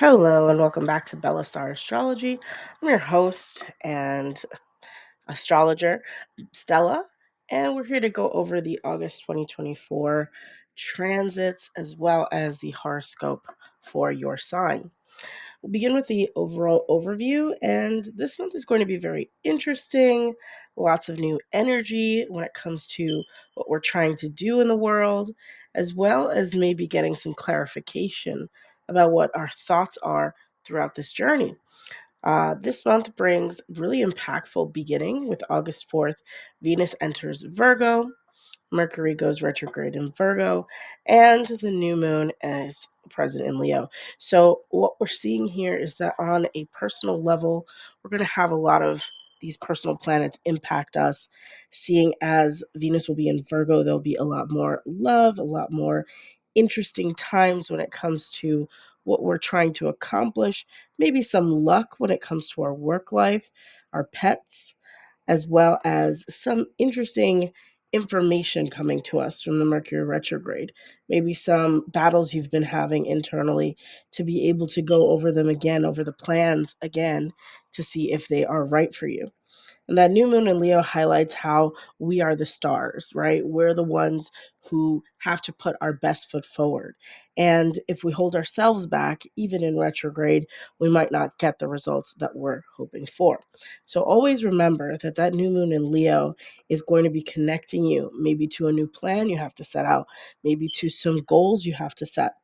Hello and welcome back to Bella Star Astrology. I'm your host and astrologer, Stella, and we're here to go over the August 2024 transits as well as the horoscope for your sign. We'll begin with the overall overview, and this month is going to be very interesting. Lots of new energy when it comes to what we're trying to do in the world, as well as maybe getting some clarification about what our thoughts are throughout this journey. This month brings really impactful beginning with August 4th. Venus enters Virgo, Mercury goes retrograde in Virgo, and the new moon is present in Leo. So, what we're seeing here is that on a personal level, we're going to have a lot of these personal planets impact us. Seeing as Venus will be in Virgo, there'll be a lot more love, a lot more interesting times when it comes to what we're trying to accomplish, maybe some luck when it comes to our work life, our pets, as well as some interesting information coming to us from the Mercury retrograde. Maybe some battles you've been having internally to be able to go over them again, over the plans again, to see if they are right for you. And that new moon in Leo highlights how we are the stars, right? We're the ones who have to put our best foot forward. And if we hold ourselves back, even in retrograde, we might not get the results that we're hoping for. So always remember that that new moon in Leo is going to be connecting you maybe to a new plan you have to set out, maybe to some goals you have to set.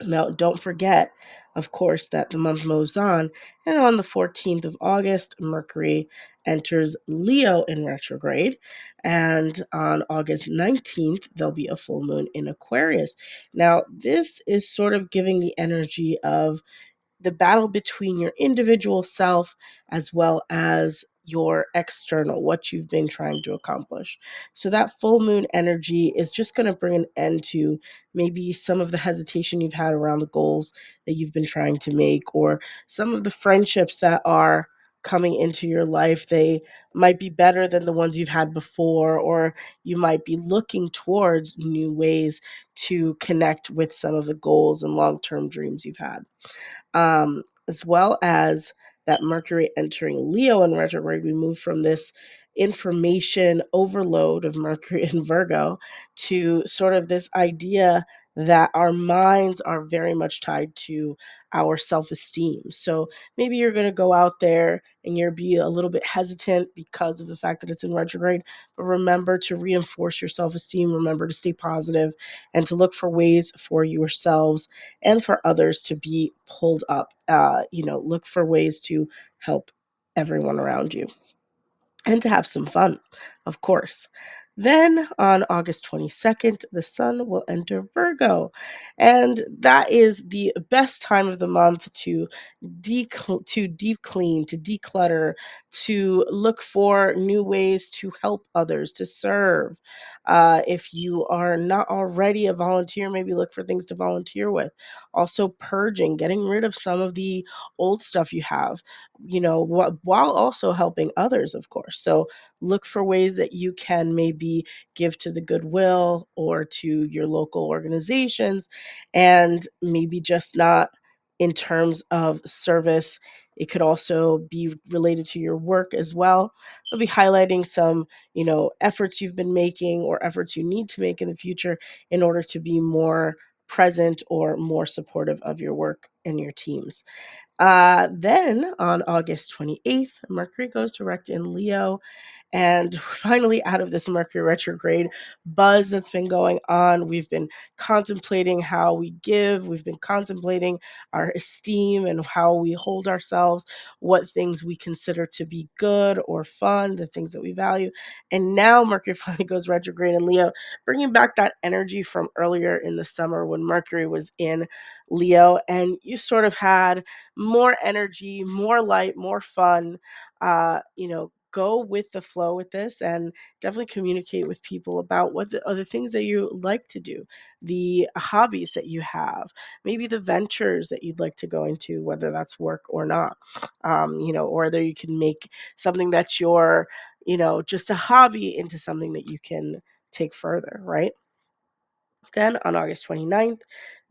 Now, don't forget, of course, that the month moves on, and on the 14th of August, Mercury enters Leo in retrograde, and on August 19th, there'll be a full moon in Aquarius. Now, this is sort of giving the energy of the battle between your individual self as well as your external, what you've been trying to accomplish. So that full moon energy is just going to bring an end to maybe some of the hesitation you've had around the goals that you've been trying to make, or some of the friendships that are coming into your life. They might be better than the ones you've had before, or you might be looking towards new ways to connect with some of the goals and long-term dreams you've had, as well as that Mercury entering Leo in retrograde. We move from this information overload of Mercury in Virgo to sort of this idea that our minds are very much tied to our self-esteem. So maybe you're going to go out there and you'll be a little bit hesitant because of the fact that it's in retrograde, but remember to reinforce your self-esteem, remember to stay positive, and to look for ways for yourselves and for others to be pulled up. Look for ways to help everyone around you and to have some fun, of course. Then on August 22nd, the sun will enter Virgo. And that is the best time of the month to deep clean, to declutter, to look for new ways to help others, to serve. If you are not already a volunteer, maybe look for things to volunteer with. Also, purging, getting rid of some of the old stuff you have, while also helping others, of course. So look for ways that you can maybe give to the goodwill or to your local organizations, and maybe just not in terms of service. It could also be related to your work as well. I'll be highlighting some, efforts you've been making or efforts you need to make in the future in order to be more present or more supportive of your work and your teams. Then on August 28th, Mercury goes direct in Leo, and we're finally out of this Mercury retrograde buzz that's been going on. We've been contemplating how we give, we've been contemplating our esteem and how we hold ourselves, what things we consider to be good or fun, the things that we value. And now Mercury finally goes retrograde in Leo, bringing back that energy from earlier in the summer when Mercury was in Leo, and you sort of had more energy, more light, more fun. Go with the flow with this, and definitely communicate with people about what the other things that you like to do, the hobbies that you have, maybe the ventures that you'd like to go into, whether that's work or not, or whether you can make something that's your, just a hobby into something that you can take further, right? Then on August 29th,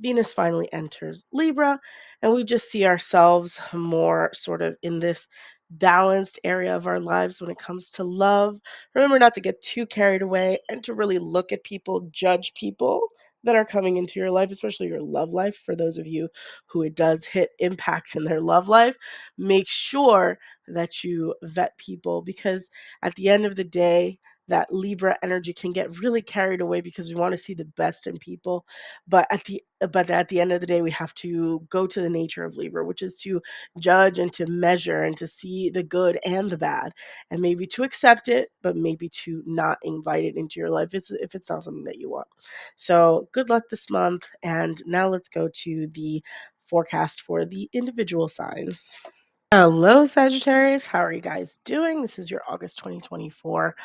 Venus finally enters Libra, and we just see ourselves more sort of in this balanced area of our lives when it comes to love. Remember not to get too carried away and to really look at people, judge people that are coming into your life, especially your love life. For those of you who it does hit impact in their love life, make sure that you vet people, because at the end of the day, that Libra energy can get really carried away because we want to see the best in people. But at the end of the day, we have to go to the nature of Libra, which is to judge and to measure and to see the good and the bad, and maybe to accept it, but maybe to not invite it into your life if it's not something that you want. So good luck this month. And now let's go to the forecast for the individual signs. Hello, Sagittarius. How are you guys doing? This is your August 2024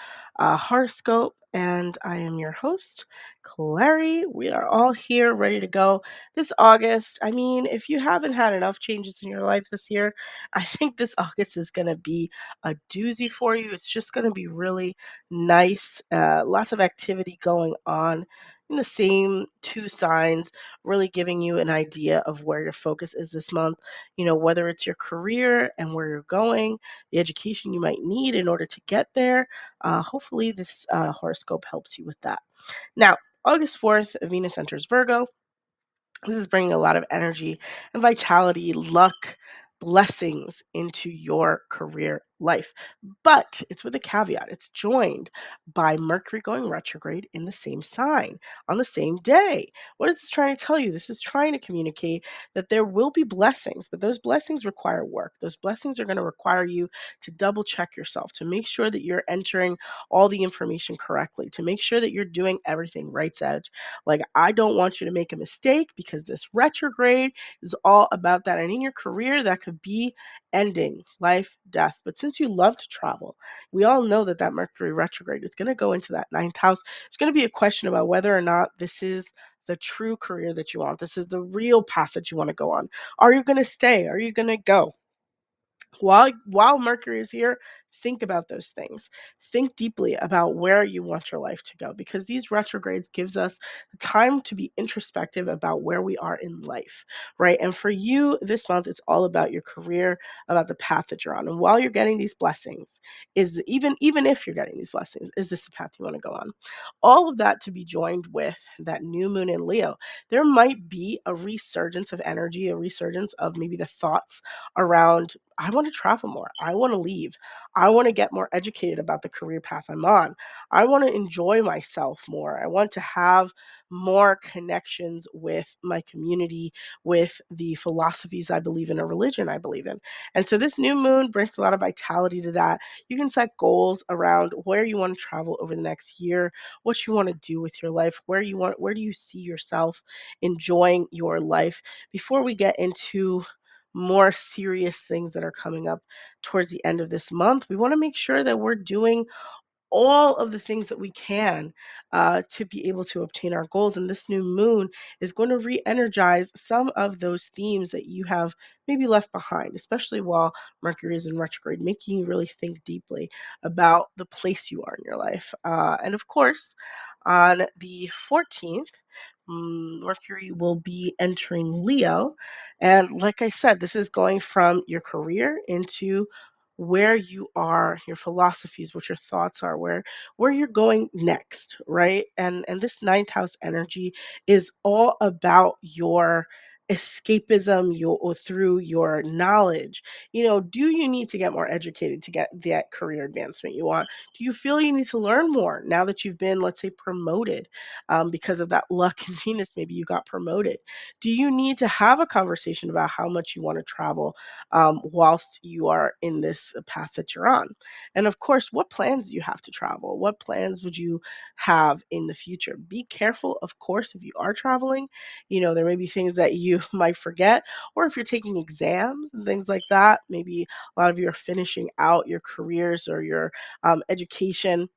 horoscope, and I am your host, Clary. We are all here ready to go this August. I mean, if you haven't had enough changes in your life this year, I think this August is going to be a doozy for you. It's just going to be really nice. Lots of activity going on in the same two signs, really giving you an idea of where your focus is this month, whether it's your career and where you're going, the education you might need in order to get there. Hopefully, this horoscope helps you with that. Now, August 4th, Venus enters Virgo. This is bringing a lot of energy and vitality, luck, blessings into your career life. But it's with a caveat. It's joined by Mercury going retrograde in the same sign on the same day. What is this trying to tell you? This is trying to communicate that there will be blessings, but those blessings require work. Those blessings are going to require you to double check yourself, to make sure that you're entering all the information correctly, to make sure that you're doing everything right, Sag. Like, I don't want you to make a mistake, because this retrograde is all about that. And in your career, that could be ending, life, death. But since you love to travel, we all know that that Mercury retrograde is going to go into that ninth house. It's going to be a question about whether or not this is the true career that you want. This is the real path that you want to go on. Are you going to stay? Are you going to go? While Mercury is here, think about those things. Think deeply about where you want your life to go, because these retrogrades gives us time to be introspective about where we are in life, right? And for you this month, it's all about your career, about the path that you're on. And while you're getting these blessings, even if you're getting these blessings, is this the path you want to go on? All of that to be joined with that new moon in Leo. There might be a resurgence of energy, a resurgence of maybe the thoughts around, I want to travel more. I want to leave. I want to get more educated about the career path I'm on. I want to enjoy myself more. I want to have more connections with my community, with the philosophies I believe in, a religion I believe in. And so this new moon brings a lot of vitality to that. You can set goals around where you want to travel over the next year, what you want to do with your life, where do you see yourself enjoying your life, before we get into more serious things that are coming up towards the end of this month. We want to make sure that we're doing all of the things that we can to be able to obtain our goals. And this new moon is going to re energize some of those themes that you have maybe left behind, especially while Mercury is in retrograde, making you really think deeply about the place you are in your life. And of course, on the 14th, Mercury will be entering Leo. And like I said, this is going from your career into where you are, your philosophies, what your thoughts are, where you're going next, right? And this ninth house energy is all about your escapism, your through your knowledge. Do you need to get more educated to get that career advancement you want? Do you feel you need to learn more now that you've been, let's say, promoted, because of that luck in Venus? Maybe you got promoted. Do you need to have a conversation about how much you want to travel, whilst you are in this path that you're on? And of course, what plans do you have to travel? What plans would you have in the future? Be careful, of course, if you are traveling. There may be things that you might forget, or if you're taking exams and things like that, maybe a lot of you are finishing out your careers or your education.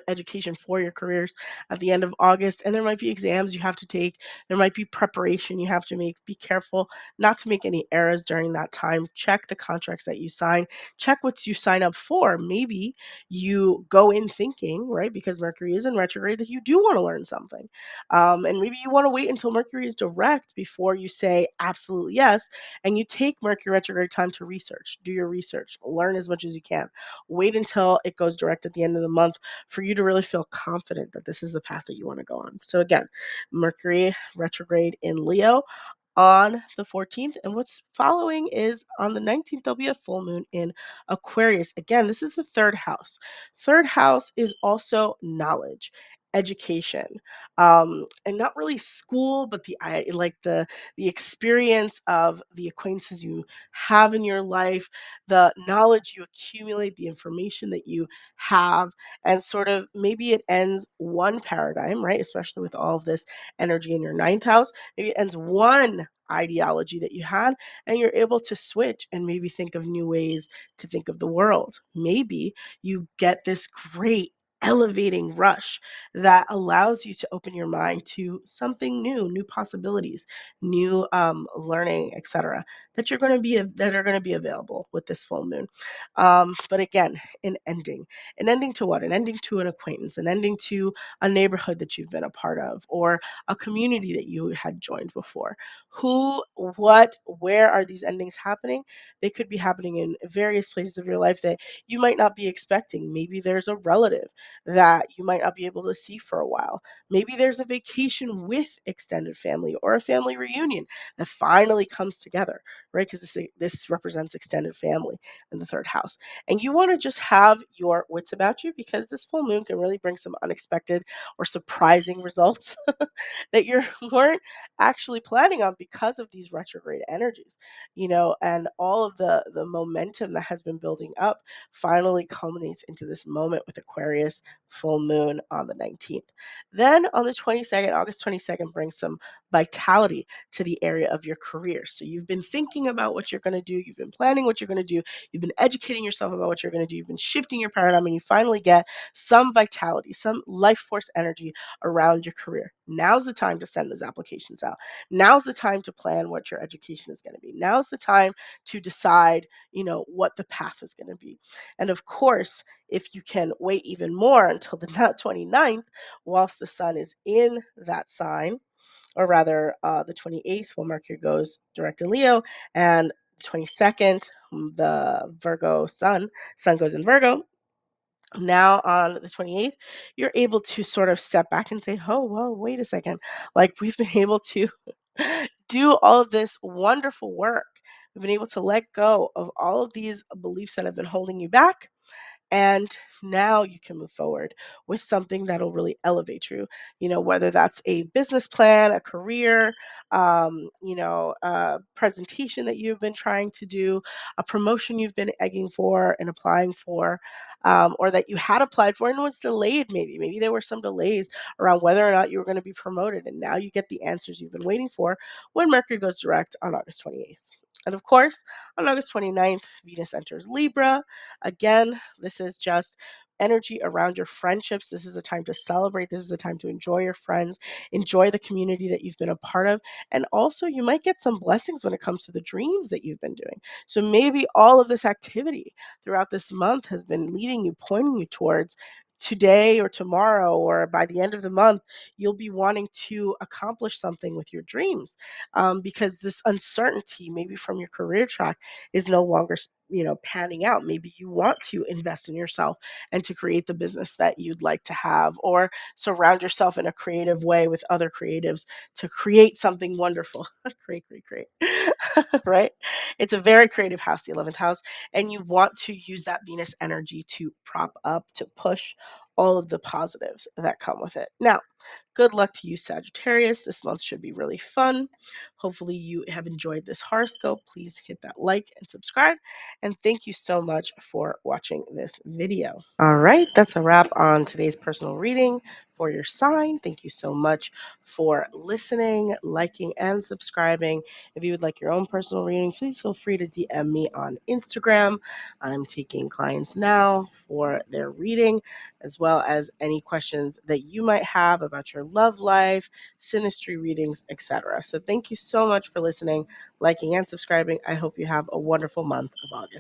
education for your careers at the end of August. And there might be exams you have to take. There might be preparation you have to make. Be careful not to make any errors during that time. Check the contracts that you sign. Check what you sign up for. Maybe you go in thinking, right, because Mercury is in retrograde, that you do want to learn something. And maybe you want to wait until Mercury is direct before you say absolutely yes. And you take Mercury retrograde time to research, do your research, learn as much as you can. Wait until it goes direct at the end of the month for you to really feel confident that this is the path that you want to go on. So again, Mercury retrograde in Leo on the 14th. And what's following is on the 19th, there'll be a full moon in Aquarius. Again, this is the third house. Third house is also knowledge, education, and not really school, but the experience of the acquaintances you have in your life, the knowledge you accumulate, the information that you have, and sort of maybe it ends one paradigm, right? Especially with all of this energy in your ninth house, maybe it ends one ideology that you had, and you're able to switch and maybe think of new ways to think of the world. Maybe you get this great elevating rush that allows you to open your mind to something new, new possibilities, new learning, etc., that are going to be available with this full moon. But again, an ending to what? An ending to an acquaintance, an ending to a neighborhood that you've been a part of, or a community that you had joined before. Who, what, where are these endings happening? They could be happening in various places of your life that you might not be expecting. Maybe there's a relative that you might not be able to see for a while. Maybe there's a vacation with extended family or a family reunion that finally comes together, right? Because this represents extended family in the third house. And you want to just have your wits about you, because this full moon can really bring some unexpected or surprising results that you weren't actually planning on because of these retrograde energies, and all of the momentum that has been building up finally culminates into this moment with Aquarius full moon on the 19th. Then on the 22nd, August 22nd, brings some vitality to the area of your career. So you've been thinking about what you're going to do, you've been planning what you're going to do, you've been educating yourself about what you're going to do, you've been shifting your paradigm, and you finally get some vitality, some life force energy around your career. Now's the time to send those applications out. Now's the time to plan what your education is going to be. Now's the time to decide, what the path is going to be. And of course, if you can wait even more until the 29th, whilst the sun is in that sign, or rather the 28th, when Mercury goes direct in Leo, and 22nd, the Virgo sun goes in Virgo. Now on the 28th, you're able to sort of step back and say, oh, whoa, wait a second. Like, we've been able to do all of this wonderful work. We've been able to let go of all of these beliefs that have been holding you back. And now you can move forward with something that'll really elevate you, whether that's a business plan, a career, a presentation that you've been trying to do, a promotion you've been egging for and applying for, or that you had applied for and was delayed. Maybe there were some delays around whether or not you were going to be promoted. And now you get the answers you've been waiting for when Mercury goes direct on August 28th. And of course, on August 29th, Venus enters Libra. Again, this is just energy around your friendships. This is a time to celebrate. This is a time to enjoy your friends, enjoy the community that you've been a part of. And also, you might get some blessings when it comes to the dreams that you've been doing. So maybe all of this activity throughout this month has been leading you, pointing you towards today or tomorrow or by the end of the month, you'll be wanting to accomplish something with your dreams, because this uncertainty, maybe from your career track, is no longer panning out. Maybe you want to invest in yourself and to create the business that you'd like to have, or surround yourself in a creative way with other creatives to create something wonderful. Create. Right? It's a very creative house, the 11th house, and you want to use that Venus energy to prop up, to push all of the positives that come with it. Now, Good luck to you, Sagittarius. This month should be really fun. Hopefully, you have enjoyed this horoscope. Please hit that like and subscribe. And thank you so much for watching this video. All right, that's a wrap on today's personal reading for your sign. Thank you so much for listening, liking, and subscribing. If you would like your own personal reading, please feel free to DM me on Instagram. I'm taking clients now for their reading, as well as any questions that you might have about your love life, synastry readings, etc. So thank you so much for listening, liking, and subscribing. I hope you have a wonderful month of August.